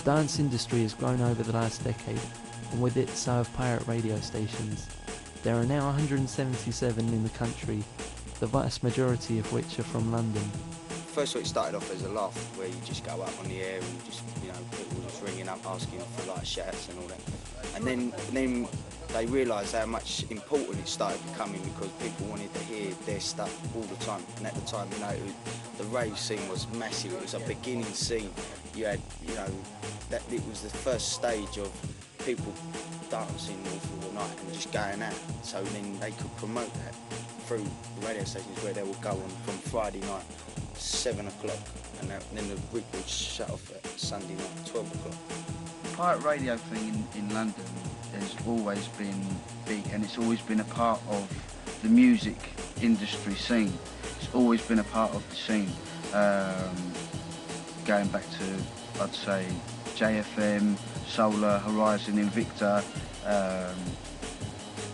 dance industry has grown over the last decade, and with it so have pirate radio stations. There are now 177 in the country, the vast majority of which are from London. First of all, it started off as a laugh, where you just go up on the air and just, you know, people just ringing up asking for like shouts and all that. And then they realised how much important it started becoming, because people wanted to hear their stuff all the time. And at the time, you know, the rave scene was massive. It was a beginning scene. You had, you know, that it was the first stage of people dancing all through the night and just going out. So then they could promote that through the radio stations, where they would go on from Friday night 7 o'clock, and then the rig would shut off at Sunday night 12 o'clock. The pirate radio thing in London has always been big, and it's always been a part of the music industry scene. It's always been a part of the scene, going back to, I'd say, JFM, Solar, Horizon, Invicta,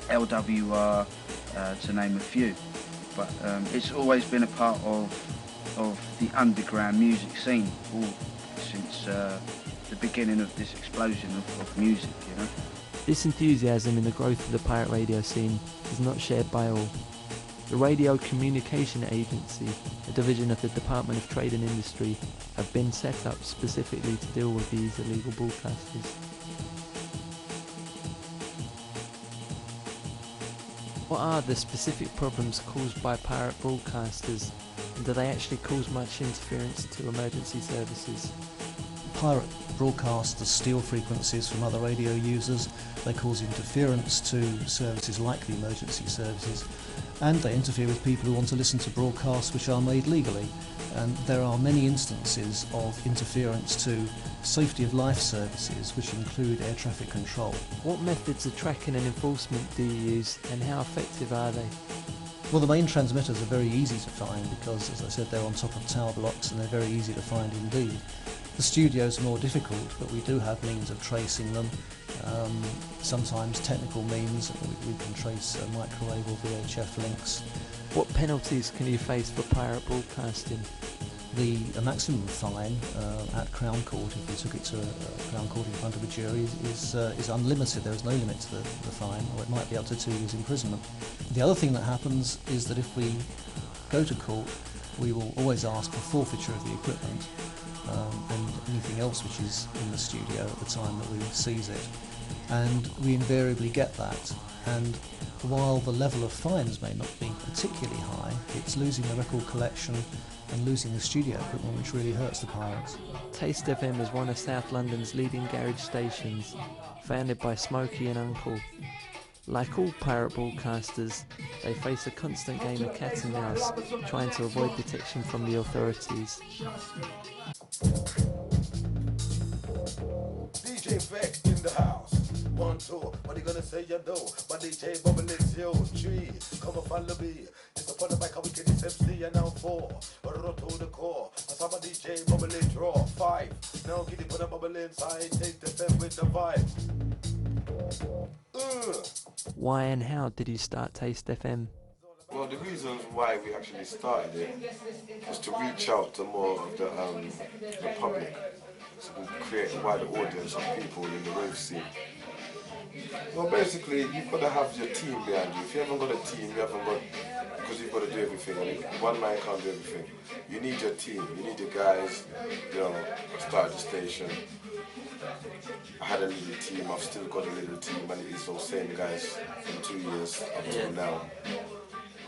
LWR, to name a few. But it's always been a part of the underground music scene, all since the beginning of this explosion of music, you know. This enthusiasm in the growth of the pirate radio scene is not shared by all. The Radio Communication Agency, a division of the Department of Trade and Industry, have been set up specifically to deal with these illegal broadcasters. What are the specific problems caused by pirate broadcasters, and do they actually cause much interference to emergency services? Pirate broadcasters steal frequencies from other radio users, they cause interference to services like the emergency services, and they interfere with people who want to listen to broadcasts which are made legally. And there are many instances of interference to safety of life services, which include air traffic control. What methods of tracking and enforcement do you use, and how effective are they? Well, the main transmitters are very easy to find because, as I said, they're on top of tower blocks and they're very easy to find indeed. The studios are more difficult, but we do have means of tracing them. Sometimes technical means, we can trace microwave or VHF links. What penalties can you face for pirate broadcasting? The maximum fine at Crown Court, if you took it to Crown Court in front of a jury, is unlimited. There is no limit to the fine, or it might be up to 2 years imprisonment. The other thing that happens is that if we go to court, we will always ask for forfeiture of the equipment and anything else which is in the studio at the time that we seize it. And we invariably get that. And while the level of fines may not be particularly high, it's losing the record collection and losing the studio equipment which really hurts the pirates. Taste FM is one of South London's leading garage stations, founded by Smokey and Uncle. Like all pirate broadcasters, they face a constant game of cat and mouse, trying to avoid detection from the authorities. DJ Vex in the house. 1, 2, what are you gonna say you know? My DJ Bubble is you. 3, come and follow me. It's upon the mic how we get this MC and now 4. Run to the core. I saw my DJ Bubble draw. 5, now get it put a bubble inside. Take the step with the vibe. Why and how did you start Taste FM? Well, the reason why we actually started it was to reach out to more of the public, so we create a wider audience of people in the rave scene. Well, basically, you've got to have your team behind you. If you haven't got a team, you haven't got, because you've got to do everything. I mean, one man can't do everything. You need your team. You need your guys. You know, I started the station. I had a little team. I've still got a little team, and it's those same guys from 2 years up until now.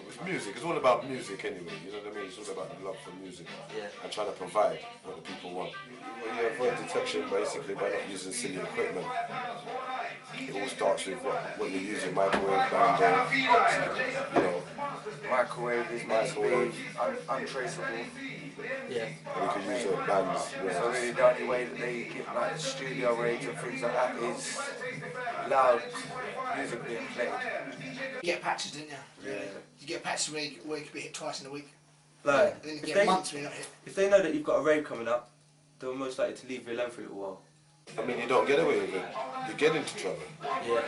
With music, it's all about music anyway. You know what I mean? It's all about the love for music and trying to provide what the people want. Well, you avoid detection basically by not using silly equipment. It all starts with what you're using, microwave, band, you know. Microwave is microwave, untraceable. Yeah. And you can use your bands. Yeah. So really the only way that they give like studio rates and things like that is loud music being played. You get patches, didn't you? Yeah. You get patches where you could be hit twice in a week. Like, and then you get months where you're not hit. If they know that you've got a rave coming up, they're most likely to leave you alone for a little while. I mean, you don't get away with it. You get into trouble. Yeah.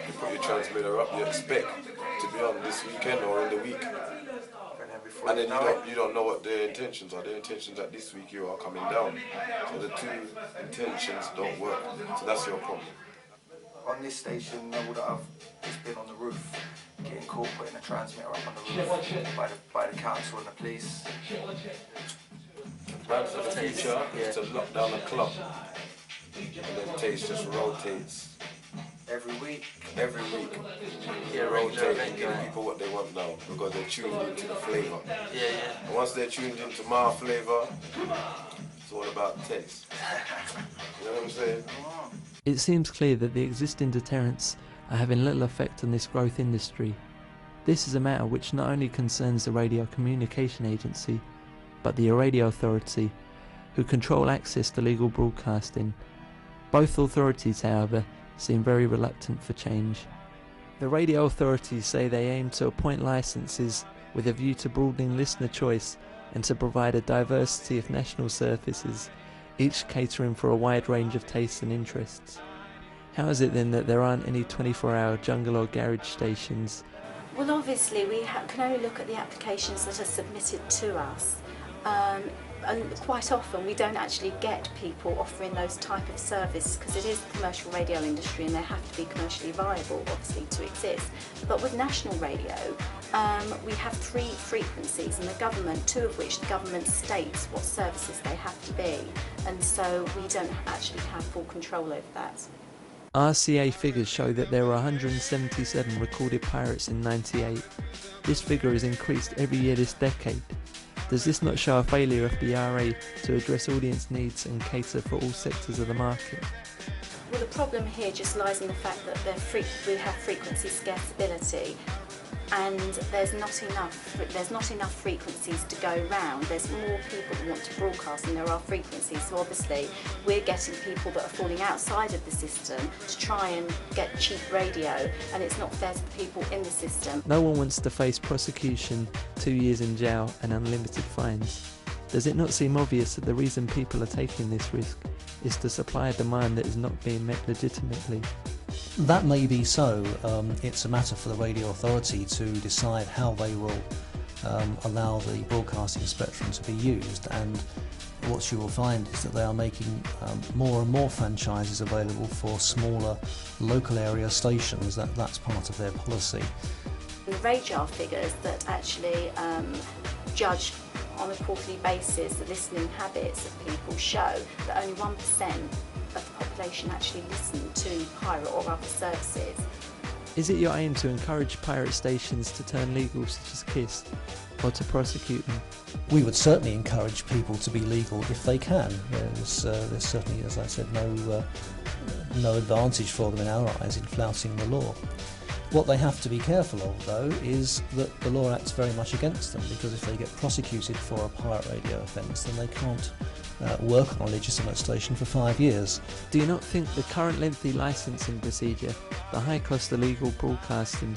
You put your transmitter up, you expect to be on this weekend or in the week. And then before And then know it. you don't know what their intentions are. Their intentions at this week you are coming down. So the two intentions don't work. So that's your problem. On this station, all that I've just been on the roof, getting caught putting a transmitter up on the roof by the council and the police. Plan for the future is to lock down a club. And then Taste just rotates. Every week. Every week. Yeah, Rotate and give people what they want now because they're tuned into the flavour. Yeah. And once they're tuned into my flavour, it's all about taste. You know what I'm saying? It seems clear that the existing deterrents are having little effect on this growth industry. This is a matter which not only concerns the Radio Communication Agency, but the Radio Authority, who control access to legal broadcasting. Both authorities, however, seem very reluctant for change. The radio authorities say they aim to appoint licences with a view to broadening listener choice and to provide a diversity of national services, each catering for a wide range of tastes and interests. How is it then that there aren't any 24-hour jungle or garage stations? Well, obviously we can only look at the applications that are submitted to us. And quite often we don't actually get people offering those type of service because it is the commercial radio industry and they have to be commercially viable, obviously, to exist. But with national radio, we have 3 frequencies, and the government, 2 of which the government states what services they have to be, and so we don't actually have full control over that. RCA figures show that there were 177 recorded pirates in '98. This figure has increased every year this decade. Does this not show a failure of the RA to address audience needs and cater for all sectors of the market? Well, the problem here just lies in the fact that we have frequency scarcity, and there's not enough frequencies to go round. There's more people that want to broadcast than there are frequencies, so obviously we're getting people that are falling outside of the system to try and get cheap radio, and it's not fair to the people in the system. No one wants to face prosecution, 2 years in jail and unlimited fines. Does it not seem obvious that the reason people are taking this risk is to supply a demand that is not being met legitimately? That may be so. It's a matter for the Radio Authority to decide how they will allow the broadcasting spectrum to be used, and what you will find is that they are making more and more franchises available for smaller local area stations. That's part of their policy. The RAJAR figures that actually judge on a quarterly basis the listening habits of people show that only 1% of the population actually listen to pirate or other services. Is it your aim to encourage pirate stations to turn legal such as KISS, or to prosecute them? We would certainly encourage people to be legal if they can. There's certainly, as I said, no advantage for them in our eyes in flouting the law. What they have to be careful of, though, is that the law acts very much against them, because if they get prosecuted for a pirate radio offence, then they can't work on a legitimate station for 5 years. Do you not think the current lengthy licensing procedure, the high cost of illegal broadcasting,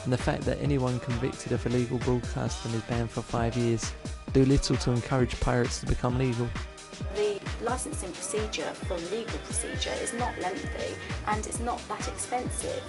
and the fact that anyone convicted of illegal broadcasting is banned for 5 years do little to encourage pirates to become legal? The licensing procedure for legal procedure is not lengthy and it's not that expensive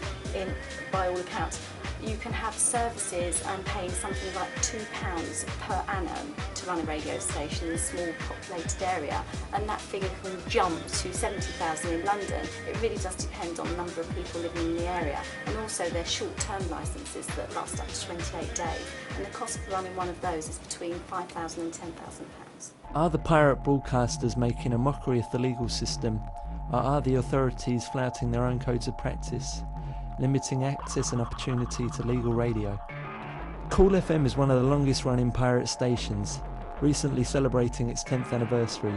by all accounts. You can have services and paying something like £2 per annum to run a radio station in a small populated area, and that figure can jump to 70,000 in London. It really does depend on the number of people living in the area, and also they're short-term licences that last up to 28 days, and the cost for running one of those is between £5,000 and £10,000. Are the pirate broadcasters making a mockery of the legal system, or are the authorities flouting their own codes of practice, limiting access and opportunity to legal radio? Cool FM is one of the longest running pirate stations, recently celebrating its 10th anniversary.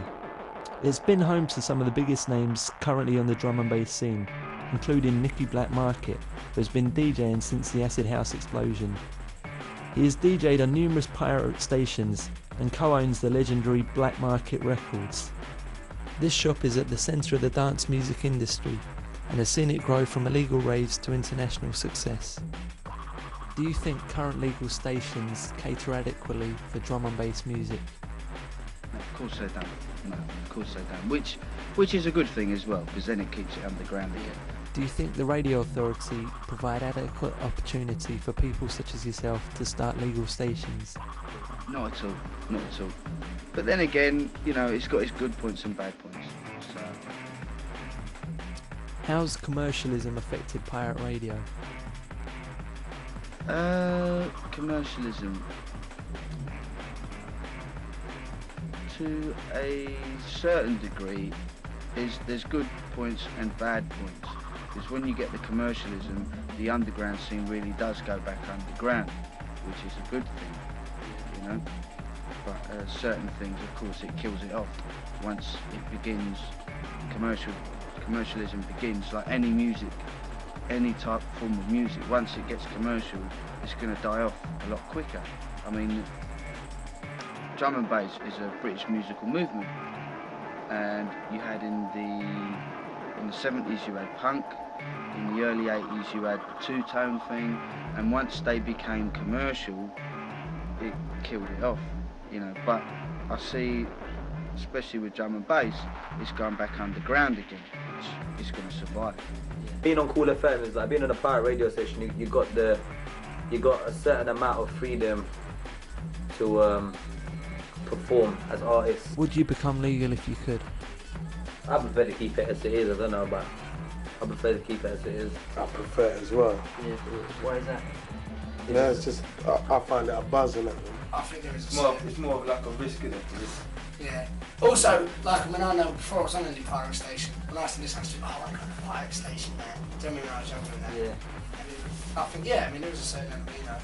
It's been home to some of the biggest names currently on the drum and bass scene, including Nicky Black Market, who has been DJing since the Acid House explosion. He has DJed on numerous pirate stations and co-owns the legendary Black Market Records. This shop is at the centre of the dance music industry and has seen it grow from illegal raves to international success. Do you think current legal stations cater adequately for drum and bass music? No, of course they don't. No, of course they don't. Which is a good thing as well, because then it keeps it underground again. Do you think the Radio Authority provide adequate opportunity for people such as yourself to start legal stations? Not at all, not at all. But then again, you know, it's got its good points and bad points. So. How's commercialism affected pirate radio? Commercialism. To a certain degree, there's good points and bad points. Because when you get the commercialism, the underground scene really does go back underground, which is a good thing, you know. But certain things, of course, it kills it off. Once it begins, commercialism begins, like any music, any type of form of music, once it gets commercial, it's going to die off a lot quicker. I mean, drum and bass is a British musical movement, and you had in the 70s you had punk, in the early 80s you had the two-tone thing, and once they became commercial, it killed it off, you know. But I see, especially with drum and bass, it's going back underground again, which is going to survive. Being on Cool FM is like being on a pirate radio station. You got a certain amount of freedom to perform as artists. Would you become legal if you could? I prefer to keep it as it is. I don't know, but I prefer to keep it as it is. I prefer it as well. Yeah, why is that? No, it's just I find it a buzzing at them. I think there is It's more of like a risk in it. Yeah. Also, like when I know before I was on a pirate station, when I used to listen to, oh, I got a pirate station there. Do you know what I mean, when I was younger than that? Yeah. And I think, yeah, I mean, there was a certain element, you know,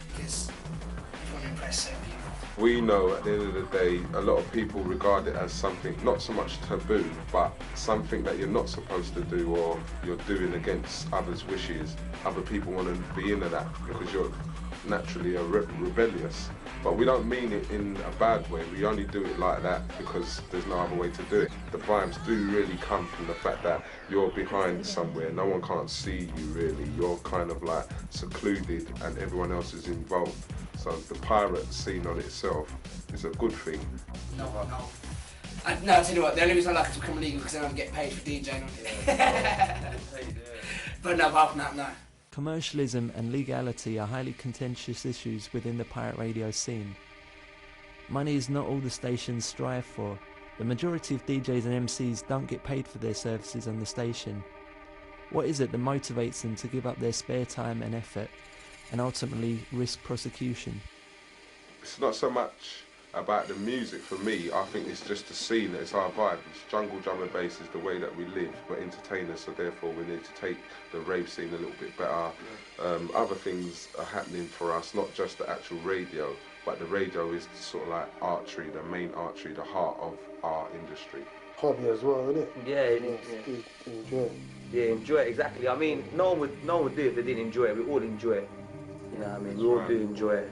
because you want to impress certain people. We know at the end of the day, a lot of people regard it as something not so much taboo, but something that you're not supposed to do, or you're doing against others' wishes. Other people want to be into that because you're naturally rebellious. But we don't mean it in a bad way. We only do it like that because there's no other way to do it. The vibes do really come from the fact that you're behind somewhere. No one can't see you really. You're kind of like secluded and everyone else is involved. So the pirate scene on itself is a good thing. No. No, I'll tell you what, the only reason I like it to become illegal because then I get paid for DJing. But no, apart from that, no. Commercialism and legality are highly contentious issues within the pirate radio scene. Money is not all the stations strive for. The majority of DJs and MCs don't get paid for their services on the station. What is it that motivates them to give up their spare time and effort and ultimately risk prosecution? It's not so much about the music for me. I think it's just the scene, it's our vibe. It's jungle drum and bass is the way that we live. We're entertainers, so therefore we need to take the rave scene a little bit better. Other things are happening for us, not just the actual radio, but the radio is sort of like archery, the main archery, the heart of our industry. Hobby as well, isn't it? Yeah, it is. Yeah. Enjoy it. Yeah, enjoy it, exactly. I mean, no one would do it if they didn't enjoy it. We all enjoy it. You know what I mean? We all do enjoy it.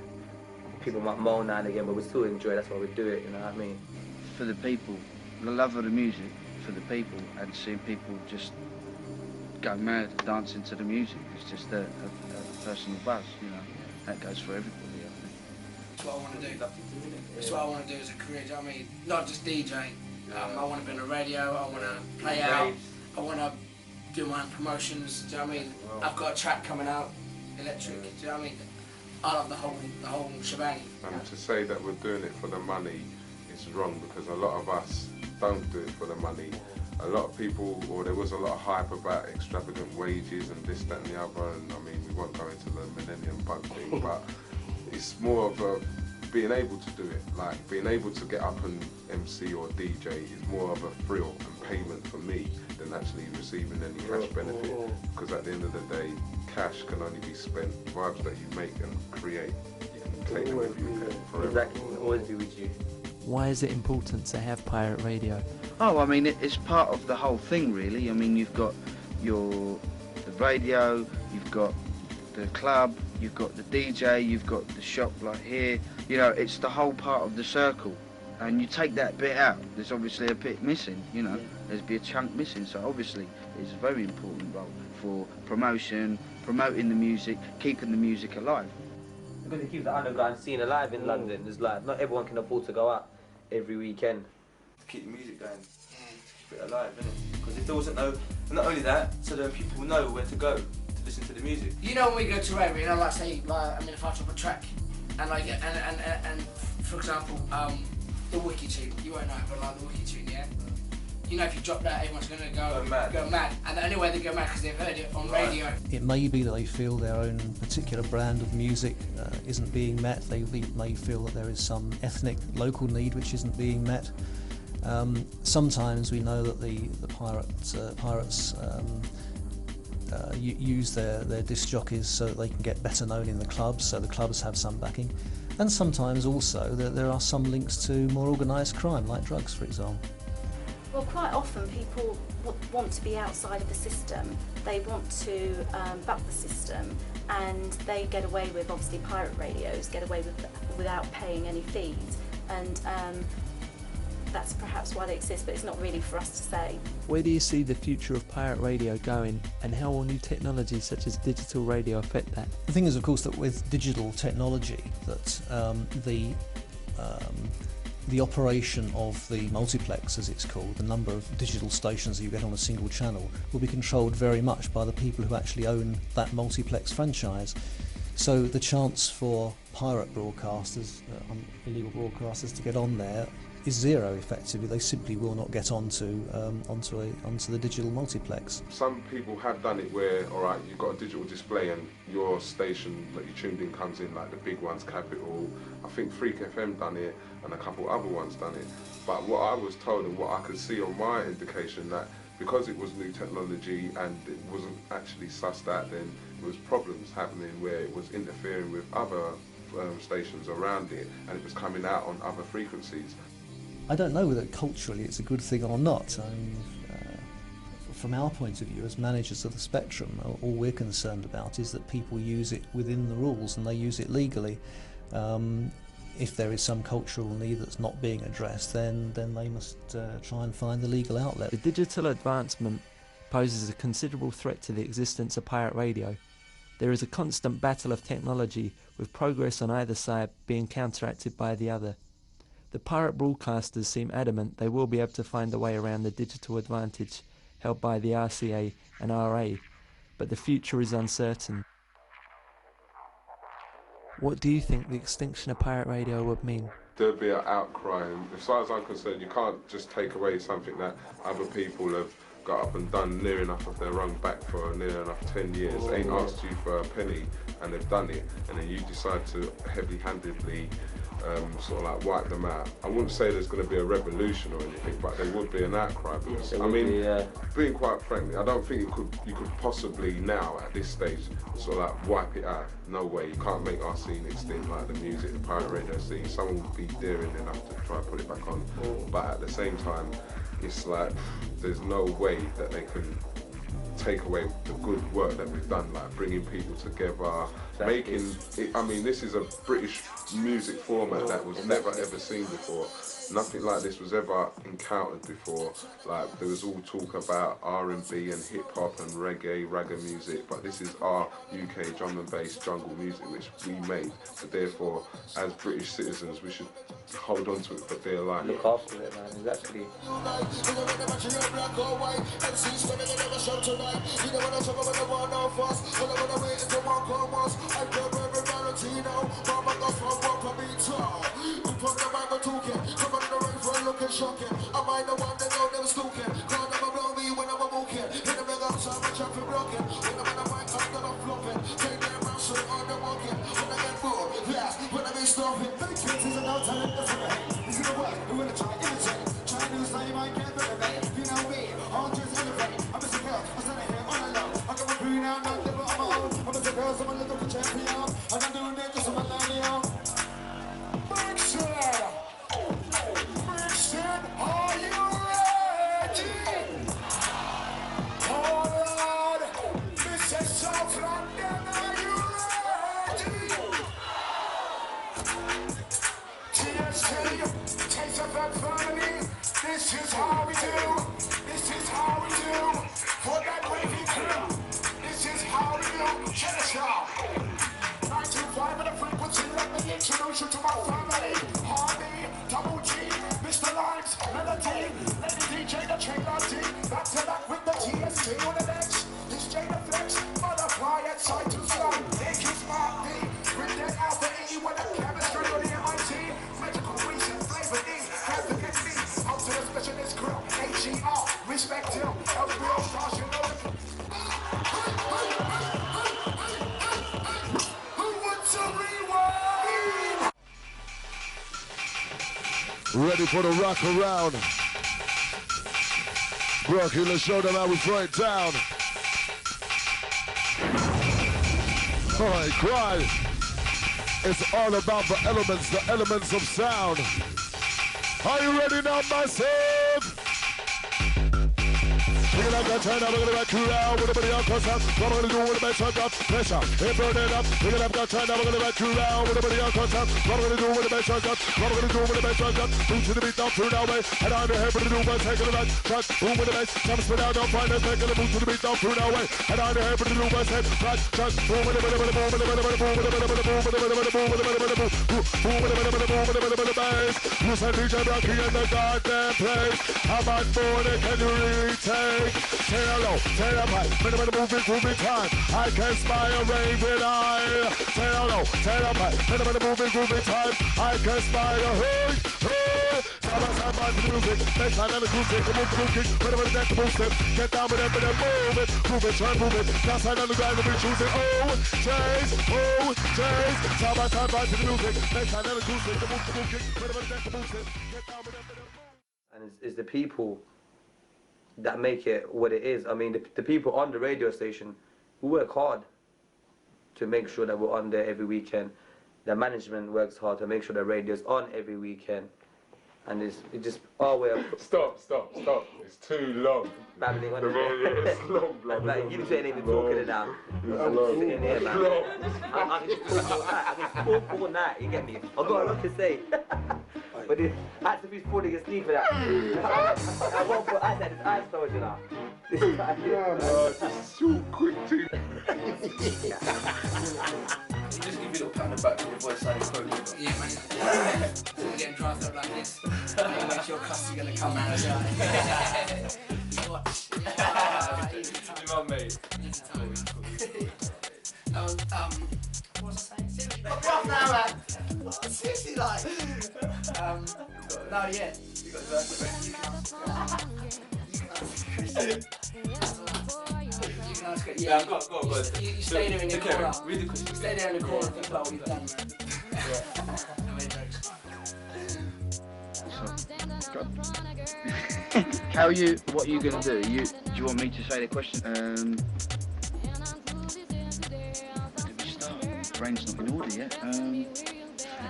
People might moan now and again, but we still enjoy it. That's why we do it, you know what I mean? For the people, the love of the music, for the people, and seeing people just go mad dancing to the music. It's just a personal buzz, you know. That goes for everybody, I think. That's what I want to do. That's what I want to do as a career, do you know what I mean? Not just DJ. I want to be on the radio, I want to play out, I want to do my own promotions, do you know what I mean? I've got a track coming out, electric, do you know what I mean? I love the whole shebang. And to say that we're doing it for the money is wrong, because a lot of us don't do it for the money. A lot of people, or there was a lot of hype about extravagant wages and this, that and the other, and I mean, we won't go into the Millennium Bug thing, but it's more of a being able to do it, like being able to get up and MC or DJ is more of a thrill and payment for me than actually receiving any cash benefit, because at the end of the day, cash can only be spent. Vibes that you make and create, you can take them with you forever. Exactly, will always be with you. Why is it important to have pirate radio? Oh, I mean, it's part of the whole thing, really. I mean, you've got the radio, you've got the club, you've got the DJ, you've got the shop like here. You know, it's the whole part of the circle. And you take that bit out, there's obviously a bit missing, you know. There's be a chunk missing, so obviously it's a very important role for promotion, promoting the music, keeping the music alive. Because it keeps the underground scene alive in London. It's like, not everyone can afford to go out every weekend. To keep the music going, to keep it alive, innit? Because if there wasn't not only that, so then people know where to go to listen to the music. You know, when we go to rave, you know, like say, like, I mean, if I drop a track and like and for example, the Wiki tune. You won't know, but like the Wiki tune, yeah. You know, if you drop that, everyone's going to go mad. And the only way they go mad because they've heard it on radio. It may be that they feel their own particular brand of music isn't being met. They may feel that there is some ethnic, local need which isn't being met. Sometimes we know that the pirates use their disc jockeys so that they can get better known in the clubs, so the clubs have some backing. And sometimes also there are some links to more organised crime, like drugs, for example. Well, quite often people want to be outside of the system. They want to buck the system, and they get away with, obviously, pirate radios get away with without paying any fees, and that's perhaps why they exist, but it's not really for us to say. Where do you see the future of pirate radio going, and how will new technologies such as digital radio affect that? The thing is, of course, that with digital technology, that the operation of the multiplex, as it's called, the number of digital stations that you get on a single channel, will be controlled very much by the people who actually own that multiplex franchise. So the chance for pirate broadcasters, illegal broadcasters, to get on there is zero, effectively. They simply will not get onto the digital multiplex. Some people have done it where, alright, you've got a digital display and your station that you tuned in comes in, like the big ones, Capital, I think Freak FM done it, and a couple other ones done it. But what I was told and what I could see on my indication, that because it was new technology and it wasn't actually sussed out, then there was problems happening where it was interfering with other stations around it, and it was coming out on other frequencies. I don't know whether culturally it's a good thing or not. I mean, from our point of view as managers of the spectrum, all we're concerned about is that people use it within the rules and they use it legally. If there is some cultural need that's not being addressed, then they must try and find the legal outlet. The digital advancement poses a considerable threat to the existence of pirate radio. There is a constant battle of technology, with progress on either side being counteracted by the other. The pirate broadcasters seem adamant they will be able to find a way around the digital advantage held by the RCA and RA, but the future is uncertain. What do you think the extinction of pirate radio would mean? There'd be an outcry, and as far as I'm concerned, you can't just take away something that other people have got up and done near enough of their own back for near enough 10 years, ain't asked you for a penny, and they've done it, and then you decide to heavy-handedly sort of like wipe them out. I wouldn't say there's going to be a revolution or anything, but there would be an outcry, because I mean, being quite frankly, I don't think you could possibly now at this stage sort of like wipe it out. No way. You can't make our scene extinct, like the music, the pirate radio scene. Someone would be daring enough to try and put it back on, but at the same time, it's like there's no way that they can take away the good work that we've done, like bringing people together, making it, I mean, this is a British music format that was never ever seen before. Nothing like this was ever encountered before. Like, there was all talk about R&B and hip-hop and reggae, ragga music, but this is our UK drum and bass jungle music which we made. So therefore, as British citizens, we should hold on to it for dear life. Look after it, man, exactly. Shocking. Am I the one that know them stooking? God never blow me when I'm a walking. Hit them big up, so I'm a traffic blocking. When I'm in a mic, I'm gonna flopping. Take them out, so on the walking. When I get bored, yeah, when I be stopping. The kids is no talent, that's what I hate. This is the work, we wanna try imitate. Try to say I can't elevate. You know me, I'll just elevate. I'm just a girl, I'm standing here on alone. I got my green out, not the on my own. I'm just a girl, so I'm a little champion. And I'm doing it just so I'm landing on. Are you ready? All right, Mr. South London, are you ready? TST, taste of that family. This is how we do. This is how we do. For that wavy crew. This is how we do. Check us out. 925 and a frequency. Let me introduce you to my family. Harvey, Double G. Mr. Limes, Melody, let the DJ the trailer team. Back to back with the TST on the next. This Jada Flex, butterfly at side to side. They kiss Mark D. With the Alpha E with the chemistry on the MIT. Ready for the rock around. Rocky, let's show them how we throw it down. Alright, cry. It's all about the elements of sound. Are you ready now, massive? We're gonna turn up, we're gonna back around with everybody else comes up. What we're gonna do with the bass up, pressure, it burn it up. We're gonna turn up, we're gonna back around with everybody else comes up. What we're gonna do with the bass up, what we're gonna do with the bass up. Move to the beat, down through that way. And I'm here for the new bass, taking it back. Touch, boom with the bass, time to spin out, don't find us, making the move to the beat, down through that way. And I'm here for the new bass, touch, boom with the boom with the boom with the boom with the boom with the boom with the boom with the boom with the boom with the boom with the boom with the bass. You said DJ Rocky in the goddamn place. How much more can you really take? Say hello, say up high, minimum moving time. I can smile, raving eye. Say hello, say up high, minimum moving time. I can smile, hey, hey. Side by the music, make time and the music, the move kick, minimum neck to boost it. Get down with them and then move it, try and move it. Now side on the ground and we choose it. Oh, Jays, side by to the music, make time and the music, the move kick, minimum neck to boost it. Get down with them and then And it's the people that make it what it is. I mean, the people on the radio station who work hard to make sure that we're on there every weekend. The management works hard to make sure the radio's on every weekend. And it just our way of... Stop. It's too long. Babbling on It's long, blood. Like, you ain't even talking it now. I'm sitting in here, man. I can just talk all night, you get me? I've got a lot to say. But it had to be falling asleep for that. I won't put eyes at his eyes closed, you know. It's too quick too. You just give you a little pat on the back to avoid sounding croaky. Yeah, man. So we're getting dressed up like this. And make sure cuss are gonna come out of that. Watch. You know, mate. What was I saying? Seriously, fuck off now, man. Seriously, like. No, yeah. You got yeah, go. You stay there in the corner. Read the question. You stay there in the corner and think about what you've done, man. What are you going to do? Do you want me to say the question? Did we start? Brain's not in order yet. I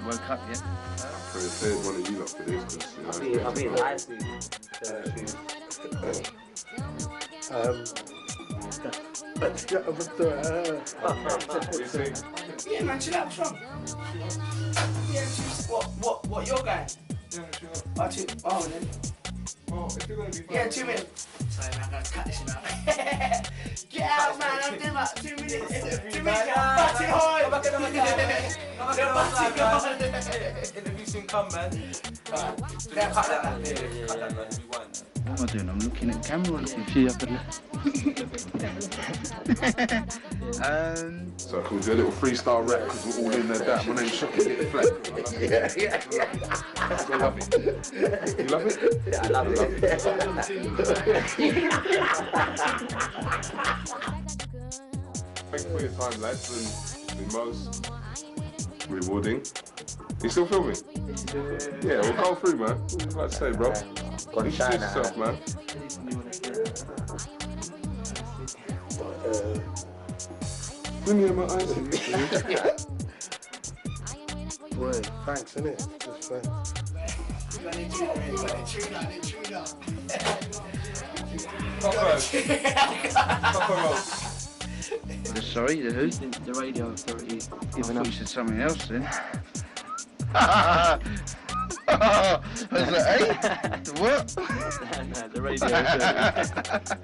woke up yet. I prepared one of you up for this because, you know... I'll be in high school. Yeah, man, chill out, what's wrong? Yeah, what you're going? Yeah, chill out. Oh, then. Oh, it's still gonna be fine. Yeah, 2 minutes. Sorry, man, I gotta cut this out. Get out, man, I'm doing like 2 minutes. 2 minutes, batty hard. Come back on. Interview soon come, man. Cut that, man. Rewind. What am I doing? I'm looking at the camera or looking for you up So can we do a little freestyle rap because we're all in there down. My name's Shocky Hit Fleck. Yeah. You love it? You love it? Yeah, I love it. Thank you for your time, lads, and the most rewarding. You still filming? Yeah, we'll go through, man. What would you like to say, bro? Introduce yourself, man. Bring me in my eyes. Boy, thanks, innit? Just thanks. Sorry, the who? The radio authority. Even though you said something else then. Was that, eh? What? No, the radio authority.